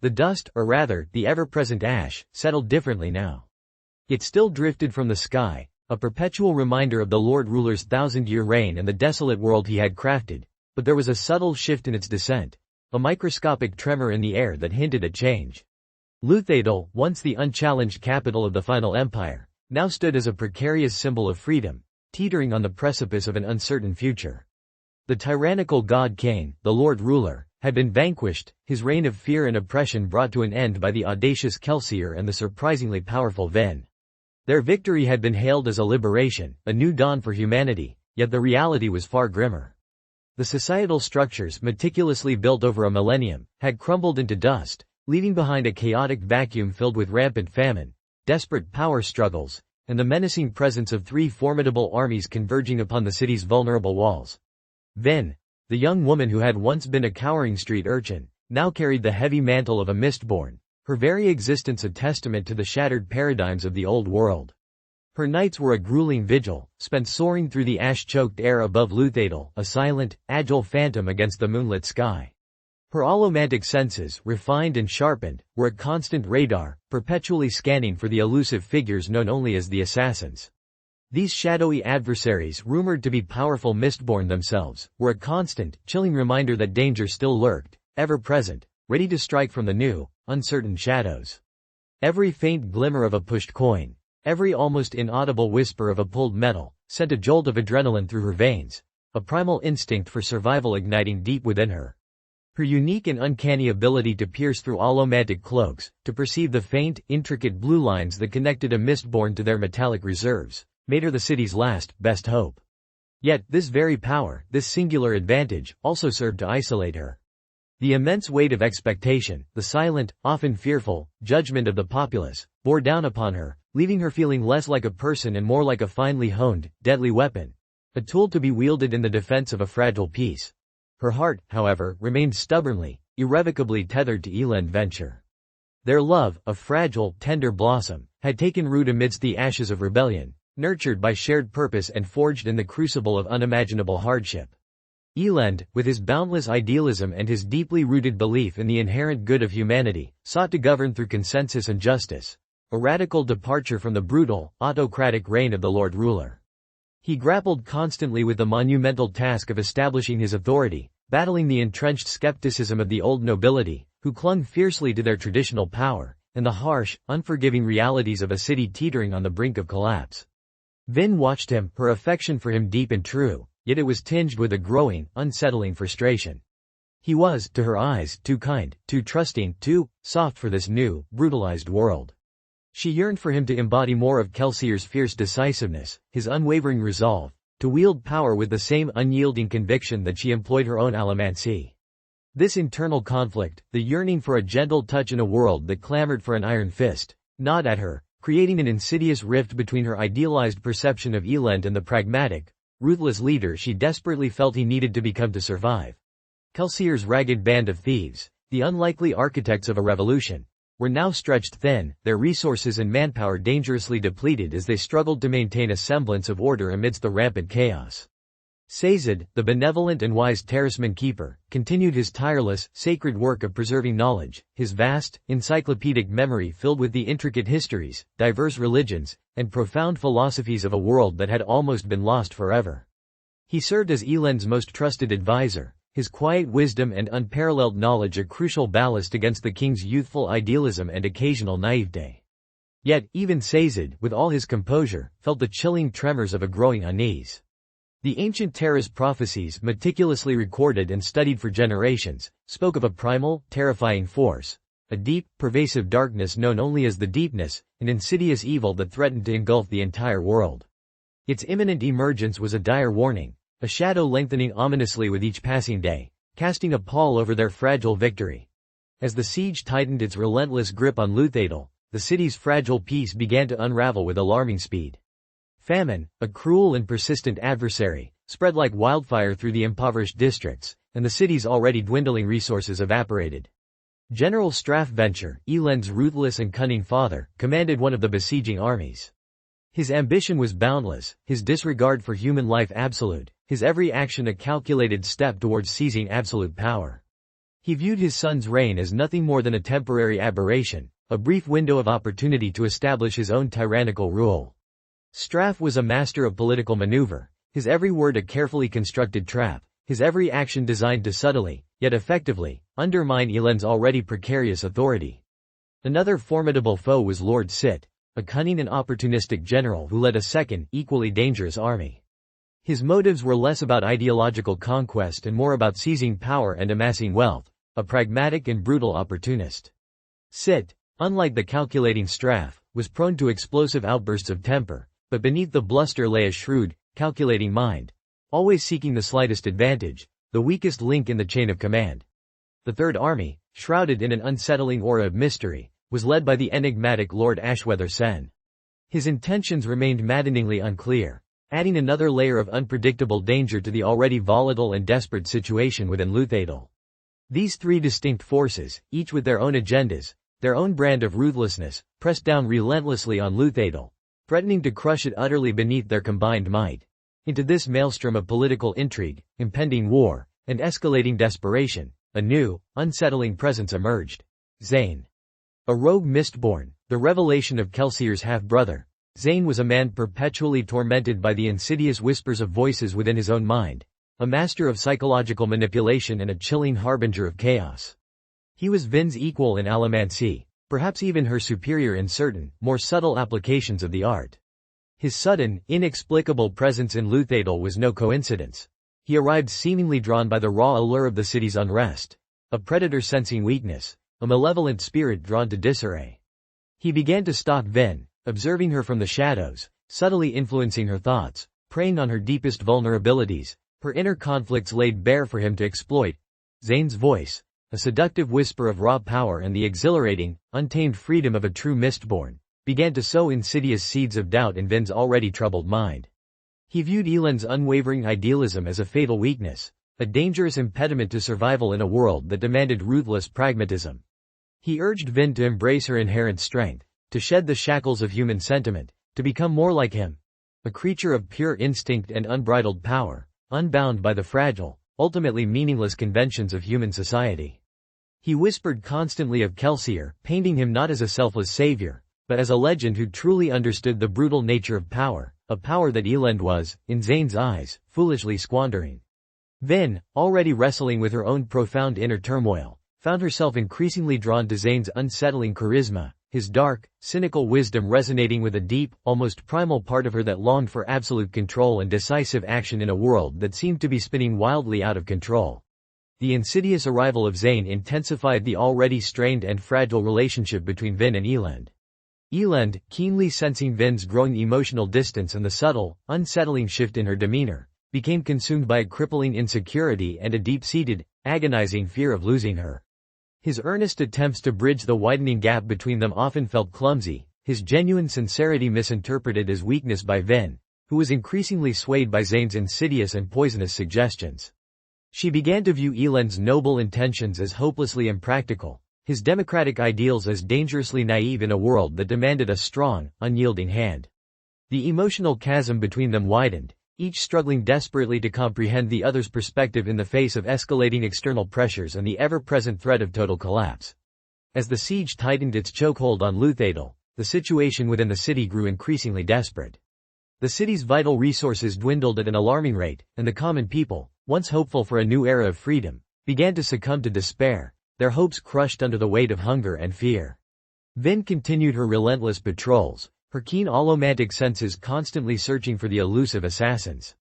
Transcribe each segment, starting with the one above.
The dust, or rather, the ever-present ash, settled differently now. It still drifted from the sky, a perpetual reminder of the Lord Ruler's thousand-year reign and the desolate world he had crafted, but there was a subtle shift in its descent, a microscopic tremor in the air that hinted at change. Luthadel, once the unchallenged capital of the final empire, now stood as a precarious symbol of freedom, teetering on the precipice of an uncertain future. The tyrannical god Cain, the Lord Ruler, had been vanquished, his reign of fear and oppression brought to an end by the audacious Kelsier and the surprisingly powerful Vin. Their victory had been hailed as a liberation, a new dawn for humanity, yet the reality was far grimmer. The societal structures, meticulously built over a millennium, had crumbled into dust, leaving behind a chaotic vacuum filled with rampant famine, desperate power struggles, and the menacing presence of three formidable armies converging upon the city's vulnerable walls. Vin, the young woman who had once been a cowering street urchin, now carried the heavy mantle of a Mistborn, her very existence a testament to the shattered paradigms of the old world. Her nights were a grueling vigil, spent soaring through the ash-choked air above Luthadel, a silent, agile phantom against the moonlit sky. Her allomantic senses, refined and sharpened, were a constant radar, perpetually scanning for the elusive figures known only as the assassins. These shadowy adversaries, rumored to be powerful Mistborn themselves, were a constant, chilling reminder that danger still lurked, ever present, ready to strike from the new, uncertain shadows. Every faint glimmer of a pushed coin, every almost inaudible whisper of a pulled metal, sent a jolt of adrenaline through her veins, a primal instinct for survival igniting deep within her. Her unique and uncanny ability to pierce through allomantic cloaks, to perceive the faint, intricate blue lines that connected a Mistborn to their metallic reserves, made her the city's last, best hope. Yet, this very power, this singular advantage, also served to isolate her. The immense weight of expectation, the silent, often fearful, judgment of the populace, bore down upon her, leaving her feeling less like a person and more like a finely honed, deadly weapon, a tool to be wielded in the defense of a fragile peace. Her heart, however, remained stubbornly, irrevocably tethered to Elend Venture. Their love, a fragile, tender blossom, had taken root amidst the ashes of rebellion, nurtured by shared purpose and forged in the crucible of unimaginable hardship. Elend, with his boundless idealism and his deeply rooted belief in the inherent good of humanity, sought to govern through consensus and justice, a radical departure from the brutal, autocratic reign of the Lord Ruler. He grappled constantly with the monumental task of establishing his authority, battling the entrenched skepticism of the old nobility, who clung fiercely to their traditional power, and the harsh, unforgiving realities of a city teetering on the brink of collapse. Vin watched him, her affection for him deep and true, yet it was tinged with a growing, unsettling frustration. He was, to her eyes, too kind, too trusting, too soft for this new, brutalized world. She yearned for him to embody more of Kelsier's fierce decisiveness, his unwavering resolve, to wield power with the same unyielding conviction that she employed her own allomancy. This internal conflict, the yearning for a gentle touch in a world that clamored for an iron fist, gnawed at her, creating an insidious rift between her idealized perception of Elend and the pragmatic, ruthless leader she desperately felt he needed to become to survive. Kelsier's ragged band of thieves, the unlikely architects of a revolution, were now stretched thin, their resources and manpower dangerously depleted as they struggled to maintain a semblance of order amidst the rampant chaos. Sazed, the benevolent and wise Terraceman Keeper, continued his tireless, sacred work of preserving knowledge, his vast, encyclopedic memory filled with the intricate histories, diverse religions, and profound philosophies of a world that had almost been lost forever. He served as Elend's most trusted advisor, his quiet wisdom and unparalleled knowledge a crucial ballast against the king's youthful idealism and occasional naivete. Yet, even Sazed, with all his composure, felt the chilling tremors of a growing unease. The ancient Terra's prophecies, meticulously recorded and studied for generations, spoke of a primal, terrifying force, a deep, pervasive darkness known only as the Deepness, an insidious evil that threatened to engulf the entire world. Its imminent emergence was a dire warning, a shadow lengthening ominously with each passing day, casting a pall over their fragile victory. As the siege tightened its relentless grip on Luthadel, the city's fragile peace began to unravel with alarming speed. Famine, a cruel and persistent adversary, spread like wildfire through the impoverished districts, and the city's already dwindling resources evaporated. General Strathventure, Elend's ruthless and cunning father, commanded one of the besieging armies. His ambition was boundless, his disregard for human life absolute, his every action a calculated step towards seizing absolute power. He viewed his son's reign as nothing more than a temporary aberration, a brief window of opportunity to establish his own tyrannical rule. Straff was a master of political maneuver, his every word a carefully constructed trap, his every action designed to subtly, yet effectively, undermine Eland's already precarious authority. Another formidable foe was Lord Sit, a cunning and opportunistic general who led a second, equally dangerous army. His motives were less about ideological conquest and more about seizing power and amassing wealth, a pragmatic and brutal opportunist. Sit, unlike the calculating Straff, was prone to explosive outbursts of temper, but beneath the bluster lay a shrewd, calculating mind, always seeking the slightest advantage, the weakest link in the chain of command. The Third Army, shrouded in an unsettling aura of mystery, was led by the enigmatic Lord Ashweather Sen. His intentions remained maddeningly unclear, adding another layer of unpredictable danger to the already volatile and desperate situation within Luthadel. These three distinct forces, each with their own agendas, their own brand of ruthlessness, pressed down relentlessly on Luthadel, threatening to crush it utterly beneath their combined might. Into this maelstrom of political intrigue, impending war, and escalating desperation, a new, unsettling presence emerged. Zane. A rogue Mistborn, the revelation of Kelsier's half-brother, Zane was a man perpetually tormented by the insidious whispers of voices within his own mind, a master of psychological manipulation and a chilling harbinger of chaos. He was Vin's equal in allomancy, perhaps even her superior in certain, more subtle applications of the art. His sudden, inexplicable presence in Luthadel was no coincidence. He arrived seemingly drawn by the raw allure of the city's unrest, a predator sensing weakness, a malevolent spirit drawn to disarray. He began to stalk Vin, observing her from the shadows, subtly influencing her thoughts, preying on her deepest vulnerabilities, her inner conflicts laid bare for him to exploit. Zane's voice, a seductive whisper of raw power and the exhilarating, untamed freedom of a true Mistborn, began to sow insidious seeds of doubt in Vin's already troubled mind. He viewed Eland's unwavering idealism as a fatal weakness, a dangerous impediment to survival in a world that demanded ruthless pragmatism. He urged Vin to embrace her inherent strength, to shed the shackles of human sentiment, to become more like him, a creature of pure instinct and unbridled power, unbound by the fragile, ultimately meaningless conventions of human society. He whispered constantly of Kelsier, painting him not as a selfless savior, but as a legend who truly understood the brutal nature of power, a power that Eland was, in Zane's eyes, foolishly squandering. Vin, already wrestling with her own profound inner turmoil, found herself increasingly drawn to Zane's unsettling charisma, his dark, cynical wisdom resonating with a deep, almost primal part of her that longed for absolute control and decisive action in a world that seemed to be spinning wildly out of control. The insidious arrival of Zane intensified the already strained and fragile relationship between Vin and Eland. Eland, keenly sensing Vin's growing emotional distance and the subtle, unsettling shift in her demeanor, became consumed by a crippling insecurity and a deep-seated, agonizing fear of losing her. His earnest attempts to bridge the widening gap between them often felt clumsy, his genuine sincerity misinterpreted as weakness by Vin, who was increasingly swayed by Zane's insidious and poisonous suggestions. She began to view Eland's noble intentions as hopelessly impractical, his democratic ideals as dangerously naive in a world that demanded a strong, unyielding hand. The emotional chasm between them widened, each struggling desperately to comprehend the other's perspective in the face of escalating external pressures and the ever-present threat of total collapse. As the siege tightened its chokehold on Luthadel, the situation within the city grew increasingly desperate. The city's vital resources dwindled at an alarming rate, and the common people, once hopeful for a new era of freedom, began to succumb to despair, their hopes crushed under the weight of hunger and fear. Vin continued her relentless patrols, her keen allomantic senses constantly searching for the elusive assassins.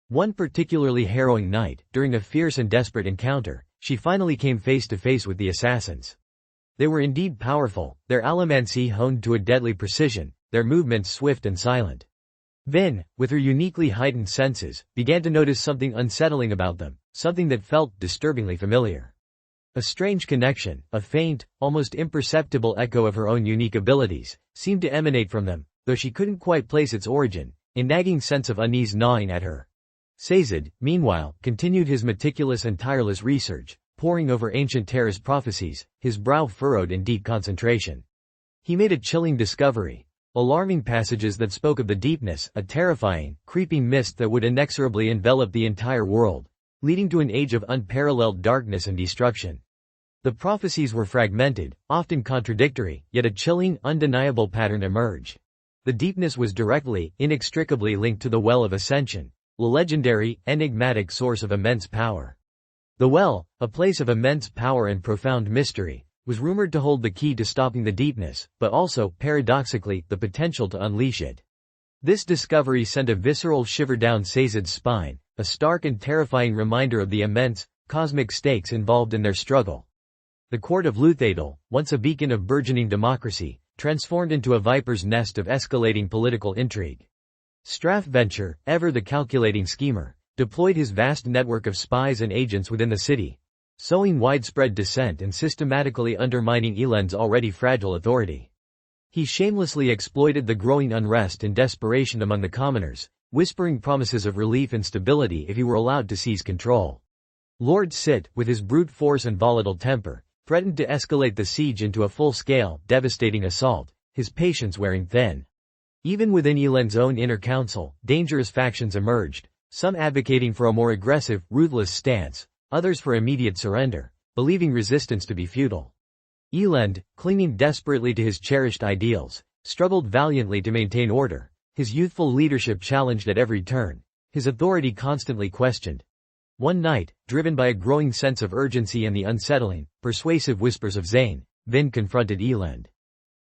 One particularly harrowing night, during a fierce and desperate encounter, she finally came face to face with the assassins. They were indeed powerful, their allomancy honed to a deadly precision, their movements swift and silent. Vin, with her uniquely heightened senses, began to notice something unsettling about them, something that felt disturbingly familiar. A strange connection, a faint, almost imperceptible echo of her own unique abilities, seemed to emanate from them, though she couldn't quite place its origin, a nagging sense of unease gnawing at her. Sazed, meanwhile, continued his meticulous and tireless research, poring over ancient Terra's prophecies, his brow furrowed in deep concentration. He made a chilling discovery. Alarming passages that spoke of the deepness, a terrifying, creeping mist that would inexorably envelop the entire world, leading to an age of unparalleled darkness and destruction. The prophecies were fragmented, often contradictory, yet a chilling, undeniable pattern emerged. The deepness was directly, inextricably linked to the Well of Ascension, a legendary, enigmatic source of immense power. The well, a place of immense power and profound mystery, was rumored to hold the key to stopping the deepness, but also, paradoxically, the potential to unleash it. This discovery sent a visceral shiver down Sazed's spine, a stark and terrifying reminder of the immense, cosmic stakes involved in their struggle. The court of Luthadel, once a beacon of burgeoning democracy, transformed into a viper's nest of escalating political intrigue. Strathventure, ever the calculating schemer, deployed his vast network of spies and agents within the city, sowing widespread dissent and systematically undermining Eland's already fragile authority. He shamelessly exploited the growing unrest and desperation among the commoners, whispering promises of relief and stability if he were allowed to seize control. Lord Sit, with his brute force and volatile temper, threatened to escalate the siege into a full-scale, devastating assault, his patience wearing thin. Even within Eland's own inner council, dangerous factions emerged, some advocating for a more aggressive, ruthless stance, others for immediate surrender, believing resistance to be futile. Eland, clinging desperately to his cherished ideals, struggled valiantly to maintain order, his youthful leadership challenged at every turn, his authority constantly questioned. One night, driven by a growing sense of urgency and the unsettling, persuasive whispers of Zane, Vin confronted Eland.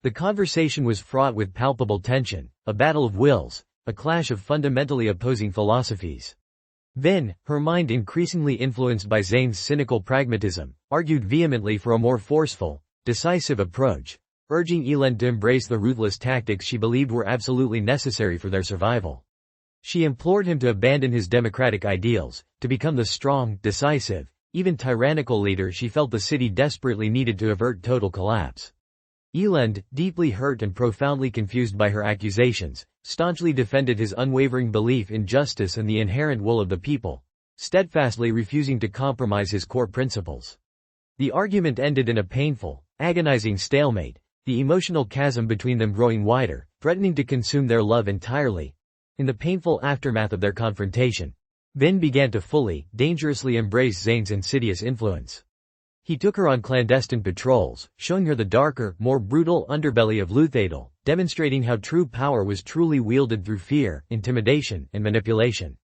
The conversation was fraught with palpable tension, a battle of wills, a clash of fundamentally opposing philosophies. Vin, her mind increasingly influenced by Zane's cynical pragmatism, argued vehemently for a more forceful, decisive approach, urging Eland to embrace the ruthless tactics she believed were absolutely necessary for their survival. She implored him to abandon his democratic ideals, to become the strong, decisive, even tyrannical leader she felt the city desperately needed to avert total collapse. Eland, deeply hurt and profoundly confused by her accusations, staunchly defended his unwavering belief in justice and the inherent will of the people, steadfastly refusing to compromise his core principles. The argument ended in a painful, agonizing stalemate, the emotional chasm between them growing wider, threatening to consume their love entirely. In the painful aftermath of their confrontation, Vin began to fully, dangerously embrace Zane's insidious influence. He took her on clandestine patrols, showing her the darker, more brutal underbelly of Luthadel, demonstrating how true power was truly wielded through fear, intimidation, and manipulation.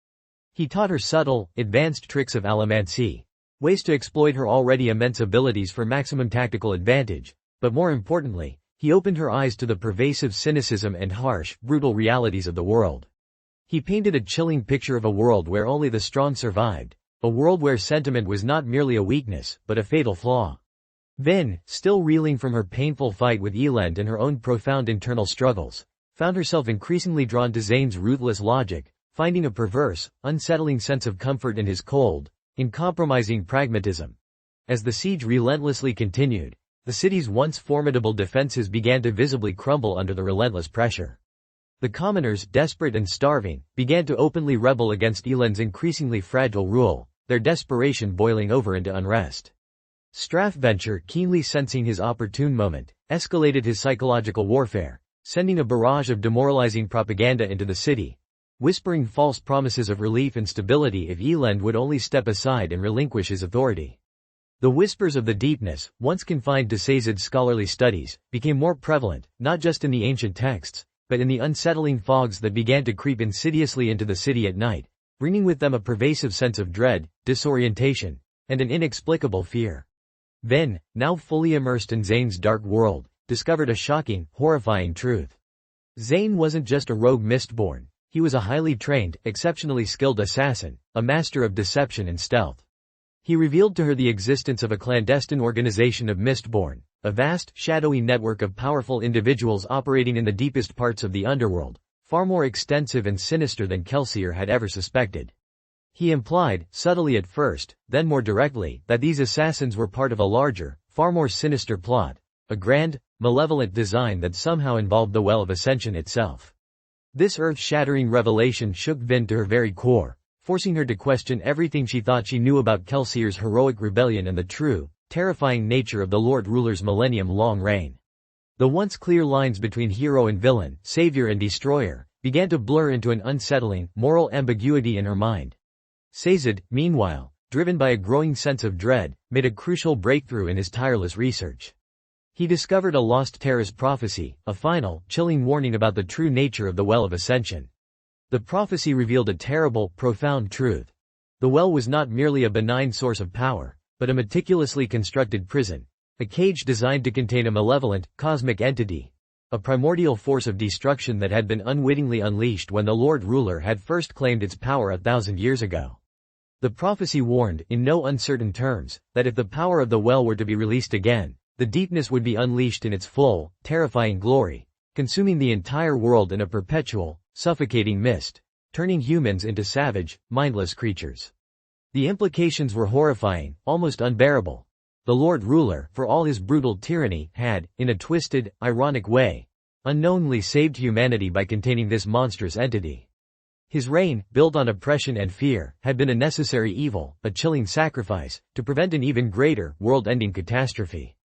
He taught her subtle, advanced tricks of allomancy, ways to exploit her already immense abilities for maximum tactical advantage, but more importantly, he opened her eyes to the pervasive cynicism and harsh, brutal realities of the world. He painted a chilling picture of a world where only the strong survived, a world where sentiment was not merely a weakness, but a fatal flaw. Vin, still reeling from her painful fight with Eland and her own profound internal struggles, found herself increasingly drawn to Zane's ruthless logic, finding a perverse, unsettling sense of comfort in his cold, uncompromising pragmatism. As the siege relentlessly continued, the city's once formidable defenses began to visibly crumble under the relentless pressure. The commoners, desperate and starving, began to openly rebel against Eland's increasingly fragile rule, their desperation boiling over into unrest. Strathventure, keenly sensing his opportune moment, escalated his psychological warfare, sending a barrage of demoralizing propaganda into the city, whispering false promises of relief and stability if Eland would only step aside and relinquish his authority. The whispers of the deepness, once confined to Sazed's scholarly studies, became more prevalent, not just in the ancient texts, but in the unsettling fogs that began to creep insidiously into the city at night, bringing with them a pervasive sense of dread, disorientation, and an inexplicable fear. Vin, now fully immersed in Zane's dark world, discovered a shocking, horrifying truth. Zane wasn't just a rogue Mistborn, he was a highly trained, exceptionally skilled assassin, a master of deception and stealth. He revealed to her the existence of a clandestine organization of Mistborn, a vast, shadowy network of powerful individuals operating in the deepest parts of the underworld, far more extensive and sinister than Kelsier had ever suspected. He implied, subtly at first, then more directly, that these assassins were part of a larger, far more sinister plot, a grand, malevolent design that somehow involved the Well of Ascension itself. This earth-shattering revelation shook Vin to her very core, forcing her to question everything she thought she knew about Kelsier's heroic rebellion and the true, terrifying nature of the Lord Ruler's millennium-long reign. The once clear lines between hero and villain, savior and destroyer, began to blur into an unsettling, moral ambiguity in her mind. Sazed, meanwhile, driven by a growing sense of dread, made a crucial breakthrough in his tireless research. He discovered a lost Terrace prophecy, a final, chilling warning about the true nature of the Well of Ascension. The prophecy revealed a terrible, profound truth. The well was not merely a benign source of power, but a meticulously constructed prison, a cage designed to contain a malevolent, cosmic entity, a primordial force of destruction that had been unwittingly unleashed when the Lord Ruler had first claimed its power 1,000 years ago. The prophecy warned, in no uncertain terms, that if the power of the well were to be released again, the deepness would be unleashed in its full, terrifying glory, consuming the entire world in a perpetual, suffocating mist, turning humans into savage, mindless creatures. The implications were horrifying, almost unbearable. The Lord Ruler, for all his brutal tyranny, had, in a twisted, ironic way, unknowingly saved humanity by containing this monstrous entity. His reign, built on oppression and fear, had been a necessary evil, a chilling sacrifice, to prevent an even greater, world-ending catastrophe.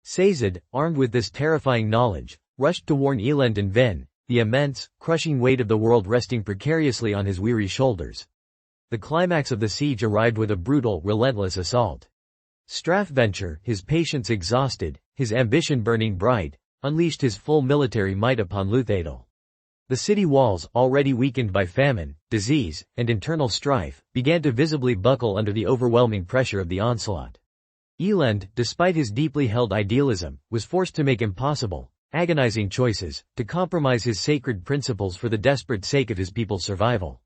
Sazed, armed with this terrifying knowledge, rushed to warn Elend and Vin, the immense, crushing weight of the world resting precariously on his weary shoulders. The climax of the siege arrived with a brutal, relentless assault. Strathventure, his patience exhausted, his ambition burning bright, unleashed his full military might upon Luthadel. The city walls, already weakened by famine, disease, and internal strife, began to visibly buckle under the overwhelming pressure of the onslaught. Elend, despite his deeply held idealism, was forced to make impossible, agonizing choices, to compromise his sacred principles for the desperate sake of his people's survival.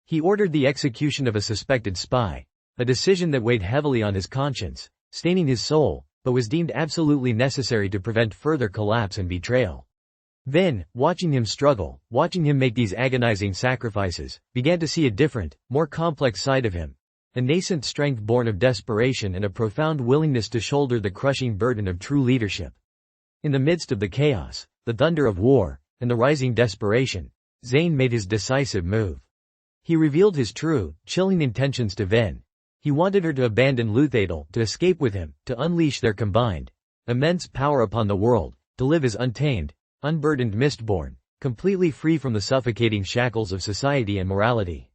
He ordered the execution of a suspected spy, a decision that weighed heavily on his conscience, staining his soul, but was deemed absolutely necessary to prevent further collapse and betrayal. Vin, watching him struggle, watching him make these agonizing sacrifices, began to see a different, more complex side of him, a nascent strength born of desperation and a profound willingness to shoulder the crushing burden of true leadership. In the midst of the chaos, the thunder of war, and the rising desperation, Zane made his decisive move. He revealed his true, chilling intentions to Vin. He wanted her to abandon Luthadel, to escape with him, to unleash their combined, immense power upon the world, to live as untamed, unburdened Mistborn, completely free from the suffocating shackles of society and morality.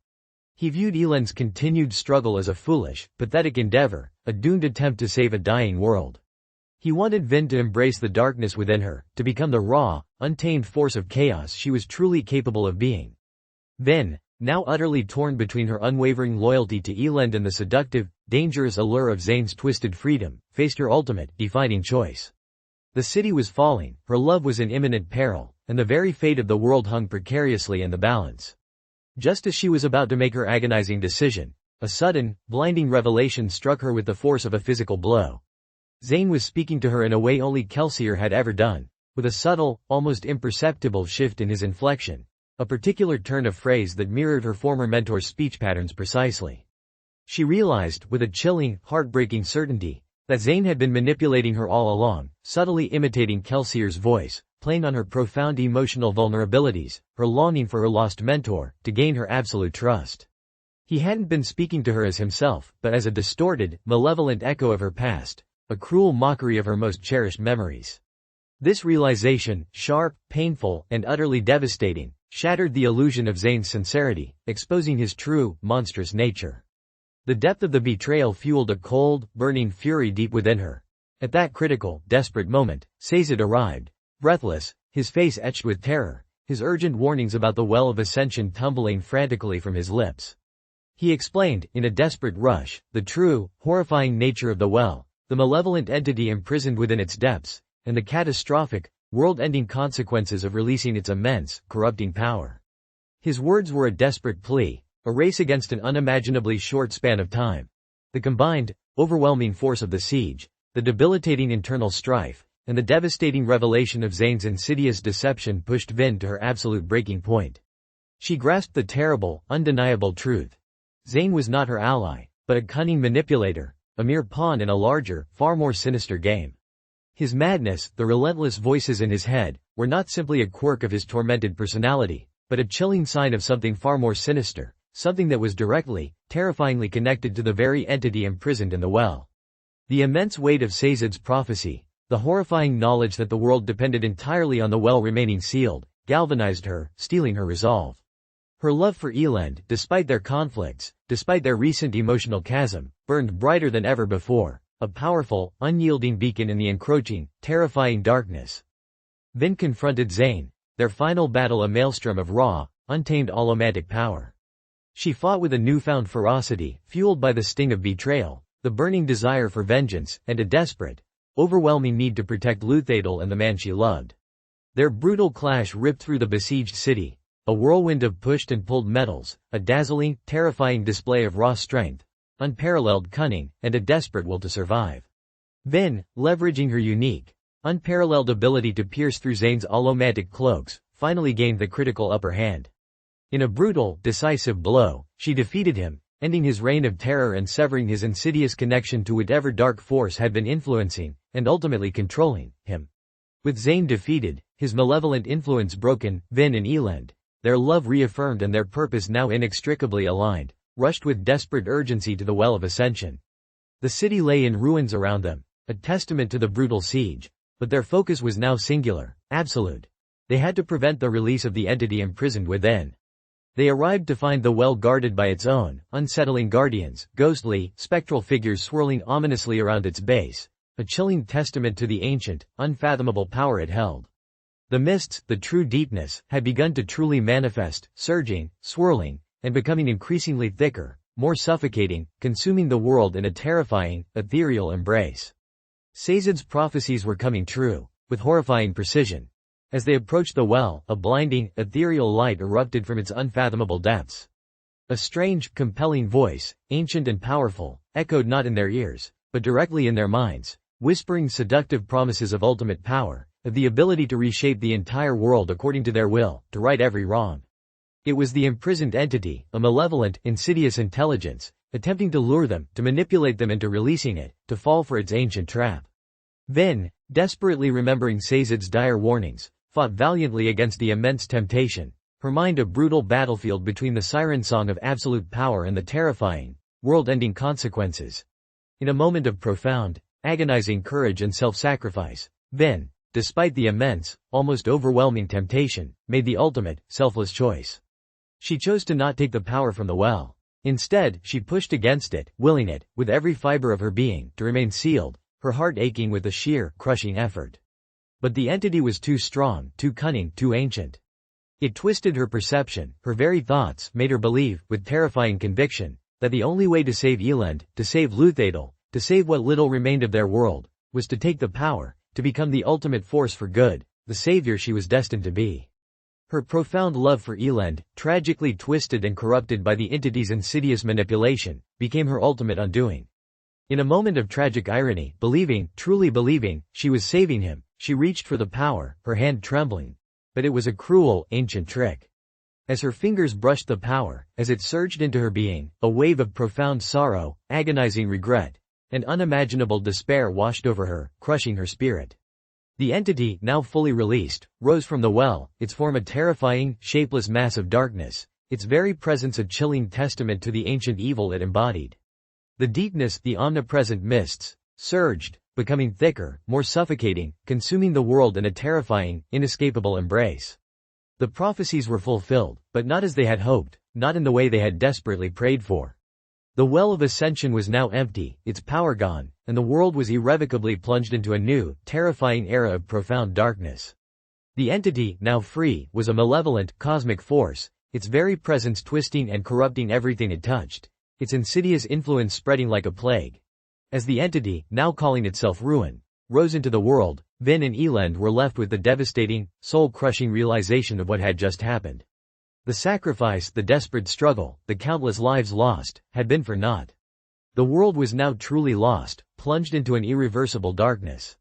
He viewed Elend's continued struggle as a foolish, pathetic endeavor, a doomed attempt to save a dying world. He wanted Vin to embrace the darkness within her, to become the raw, untamed force of chaos she was truly capable of being. Vin, now utterly torn between her unwavering loyalty to Elend and the seductive, dangerous allure of Zane's twisted freedom, faced her ultimate, defining choice. The city was falling, her love was in imminent peril, and the very fate of the world hung precariously in the balance. Just as she was about to make her agonizing decision, a sudden, blinding revelation struck her with the force of a physical blow. Zane was speaking to her in a way only Kelsier had ever done, with a subtle, almost imperceptible shift in his inflection, a particular turn of phrase that mirrored her former mentor's speech patterns precisely. She realized, with a chilling, heartbreaking certainty, that Zane had been manipulating her all along, subtly imitating Kelsier's voice, playing on her profound emotional vulnerabilities, her longing for her lost mentor, to gain her absolute trust. He hadn't been speaking to her as himself, but as a distorted, malevolent echo of her past, a cruel mockery of her most cherished memories. This realization, sharp, painful, and utterly devastating, shattered the illusion of Zane's sincerity, exposing his true, monstrous nature. The depth of the betrayal fueled a cold, burning fury deep within her. At that critical, desperate moment, Sazed arrived, breathless, his face etched with terror, his urgent warnings about the Well of Ascension tumbling frantically from his lips. He explained, in a desperate rush, the true, horrifying nature of the well, the malevolent entity imprisoned within its depths, and the catastrophic, world-ending consequences of releasing its immense, corrupting power. His words were a desperate plea, a race against an unimaginably short span of time. The combined, overwhelming force of the siege, the debilitating internal strife, and the devastating revelation of Zane's insidious deception pushed Vin to her absolute breaking point. She grasped the terrible, undeniable truth. Zane was not her ally, but a cunning manipulator, a mere pawn in a larger, far more sinister game. His madness, the relentless voices in his head, were not simply a quirk of his tormented personality, but a chilling sign of something far more sinister, something that was directly, terrifyingly connected to the very entity imprisoned in the well. The immense weight of Sazed's prophecy, the horrifying knowledge that the world depended entirely on the well remaining sealed, galvanized her, steeling her resolve. Her love for Elend, despite their conflicts, despite their recent emotional chasm, burned brighter than ever before, a powerful, unyielding beacon in the encroaching, terrifying darkness. Then confronted Zane, their final battle a maelstrom of raw, untamed allomatic power. She fought with a newfound ferocity, fueled by the sting of betrayal, the burning desire for vengeance, and a desperate, overwhelming need to protect Luthadel and the man she loved. Their brutal clash ripped through the besieged city, a whirlwind of pushed and pulled metals, a dazzling, terrifying display of raw strength, unparalleled cunning, and a desperate will to survive. Then, leveraging her unique, unparalleled ability to pierce through Zane's allomatic cloaks, finally gained the critical upper hand. In a brutal, decisive blow, she defeated him, ending his reign of terror and severing his insidious connection to whatever dark force had been influencing, and ultimately controlling, him. With Zane defeated, his malevolent influence broken, Vin and Elend, their love reaffirmed and their purpose now inextricably aligned, rushed with desperate urgency to the Well of Ascension. The city lay in ruins around them, a testament to the brutal siege, but their focus was now singular, absolute. They had to prevent the release of the entity imprisoned within. They arrived to find the well guarded by its own, unsettling guardians, ghostly, spectral figures swirling ominously around its base, a chilling testament to the ancient, unfathomable power it held. The mists, the true deepness, had begun to truly manifest, surging, swirling, and becoming increasingly thicker, more suffocating, consuming the world in a terrifying, ethereal embrace. Sazed's prophecies were coming true, with horrifying precision. As they approached the well, a blinding, ethereal light erupted from its unfathomable depths. A strange, compelling voice, ancient and powerful, echoed not in their ears, but directly in their minds, whispering seductive promises of ultimate power, of the ability to reshape the entire world according to their will, to right every wrong. It was the imprisoned entity, a malevolent, insidious intelligence, attempting to lure them, to manipulate them into releasing it, to fall for its ancient trap. Then, desperately remembering Sazed's dire warnings, fought valiantly against the immense temptation, her mind a brutal battlefield between the siren song of absolute power and the terrifying, world-ending consequences. In a moment of profound, agonizing courage and self-sacrifice, Vin, despite the immense, almost overwhelming temptation, made the ultimate, selfless choice. She chose to not take the power from the well. Instead, she pushed against it, willing it, with every fiber of her being, to remain sealed, her heart aching with the sheer, crushing effort. But the entity was too strong, too cunning, too ancient. It twisted her perception, her very thoughts, made her believe, with terrifying conviction, that the only way to save Elend, to save Luthadel, to save what little remained of their world, was to take the power, to become the ultimate force for good, the savior she was destined to be. Her profound love for Elend, tragically twisted and corrupted by the entity's insidious manipulation, became her ultimate undoing. In a moment of tragic irony, believing, truly believing, she was saving him, she reached for the power, her hand trembling. But it was a cruel, ancient trick. As her fingers brushed the power, as it surged into her being, a wave of profound sorrow, agonizing regret, and unimaginable despair washed over her, crushing her spirit. The entity, now fully released, rose from the well, its form a terrifying, shapeless mass of darkness, its very presence a chilling testament to the ancient evil it embodied. The deepness, the omnipresent mists, surged, becoming thicker, more suffocating, consuming the world in a terrifying, inescapable embrace. The prophecies were fulfilled, but not as they had hoped, not in the way they had desperately prayed for. The Well of Ascension was now empty, its power gone, and the world was irrevocably plunged into a new, terrifying era of profound darkness. The entity, now free, was a malevolent, cosmic force, its very presence twisting and corrupting everything it touched, its insidious influence spreading like a plague. As the entity, now calling itself Ruin, rose into the world, Vin and Elend were left with the devastating, soul-crushing realization of what had just happened. The sacrifice, the desperate struggle, the countless lives lost, had been for naught. The world was now truly lost, plunged into an irreversible darkness.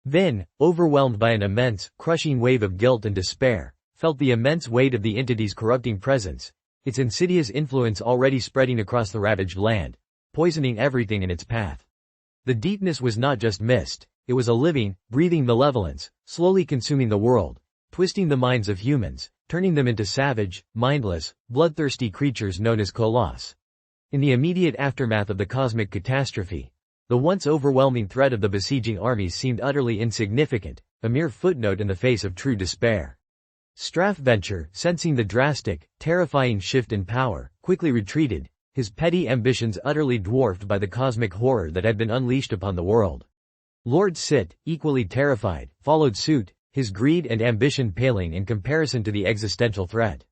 Vin, overwhelmed by an immense, crushing wave of guilt and despair, felt the immense weight of the entity's corrupting presence, its insidious influence already spreading across the ravaged land, poisoning everything in its path. The deepness was not just mist, it was a living, breathing malevolence, slowly consuming the world, twisting the minds of humans, turning them into savage, mindless, bloodthirsty creatures known as Colossus. In the immediate aftermath of the cosmic catastrophe, the once overwhelming threat of the besieging armies seemed utterly insignificant, a mere footnote in the face of true despair. Strathventure, sensing the drastic, terrifying shift in power, quickly retreated, his petty ambitions utterly dwarfed by the cosmic horror that had been unleashed upon the world. Lord Sit, equally terrified, followed suit, his greed and ambition paling in comparison to the existential threat.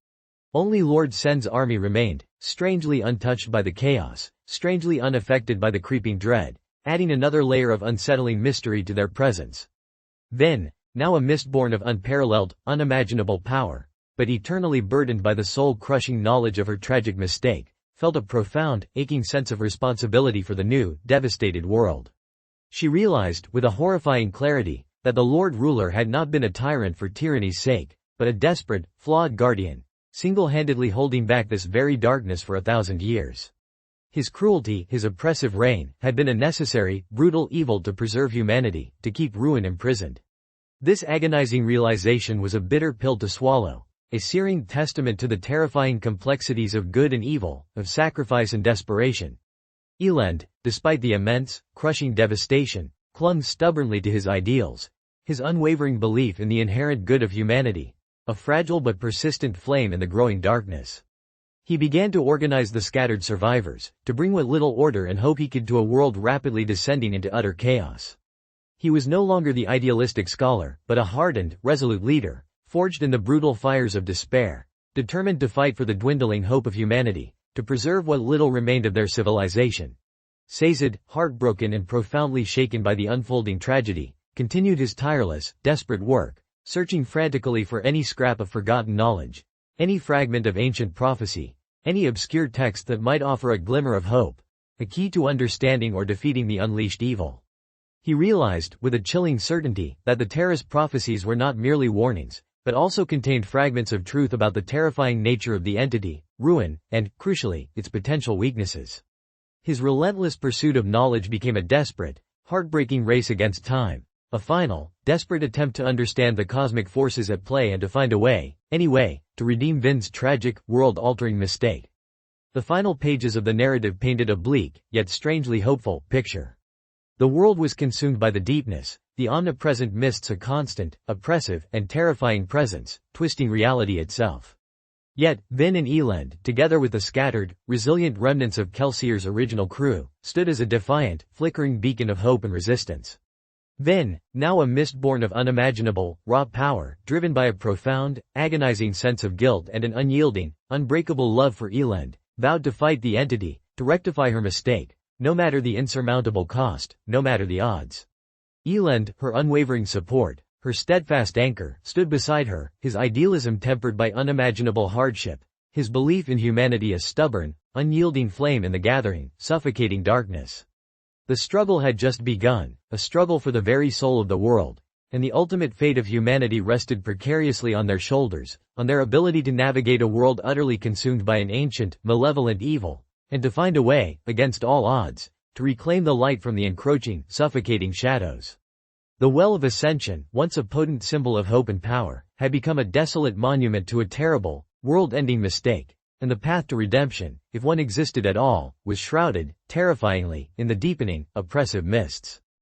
Only Lord Sen's army remained, strangely untouched by the chaos, strangely unaffected by the creeping dread, adding another layer of unsettling mystery to their presence. Then, now a Mistborn of unparalleled, unimaginable power, but eternally burdened by the soul-crushing knowledge of her tragic mistake, felt a profound, aching sense of responsibility for the new, devastated world. She realized, with a horrifying clarity, that the Lord Ruler had not been a tyrant for tyranny's sake, but a desperate, flawed guardian, single-handedly holding back this very darkness for 1,000 years. His cruelty, his oppressive reign, had been a necessary, brutal evil to preserve humanity, to keep ruin imprisoned. This agonizing realization was a bitter pill to swallow, a searing testament to the terrifying complexities of good and evil, of sacrifice and desperation. Elend, despite the immense, crushing devastation, clung stubbornly to his ideals, his unwavering belief in the inherent good of humanity, a fragile but persistent flame in the growing darkness. He began to organize the scattered survivors, to bring what little order and hope he could to a world rapidly descending into utter chaos. He was no longer the idealistic scholar, but a hardened, resolute leader, forged in the brutal fires of despair, determined to fight for the dwindling hope of humanity, to preserve what little remained of their civilization. Sazed, heartbroken and profoundly shaken by the unfolding tragedy, continued his tireless, desperate work, searching frantically for any scrap of forgotten knowledge, any fragment of ancient prophecy, any obscure text that might offer a glimmer of hope, a key to understanding or defeating the unleashed evil. He realized, with a chilling certainty, that the Terra's prophecies were not merely warnings, but also contained fragments of truth about the terrifying nature of the entity, ruin, and, crucially, its potential weaknesses. His relentless pursuit of knowledge became a desperate, heartbreaking race against time, a final, desperate attempt to understand the cosmic forces at play and to find a way, any way, to redeem Vin's tragic, world-altering mistake. The final pages of the narrative painted a bleak, yet strangely hopeful, picture. The world was consumed by the deepness, the omnipresent mists, a constant, oppressive, and terrifying presence, twisting reality itself. Yet, Vin and Elend, together with the scattered, resilient remnants of Kelsier's original crew, stood as a defiant, flickering beacon of hope and resistance. Vin, now a Mistborn of unimaginable, raw power, driven by a profound, agonizing sense of guilt and an unyielding, unbreakable love for Elend, vowed to fight the entity, to rectify her mistake, no matter the insurmountable cost, no matter the odds. Elend, her unwavering support, her steadfast anchor, stood beside her, his idealism tempered by unimaginable hardship, his belief in humanity a stubborn, unyielding flame in the gathering, suffocating darkness. The struggle had just begun, a struggle for the very soul of the world, and the ultimate fate of humanity rested precariously on their shoulders, on their ability to navigate a world utterly consumed by an ancient, malevolent evil, and to find a way, against all odds, to reclaim the light from the encroaching, suffocating shadows. The Well of Ascension, once a potent symbol of hope and power, had become a desolate monument to a terrible, world-ending mistake, and the path to redemption, if one existed at all, was shrouded, terrifyingly, in the deepening, oppressive mists.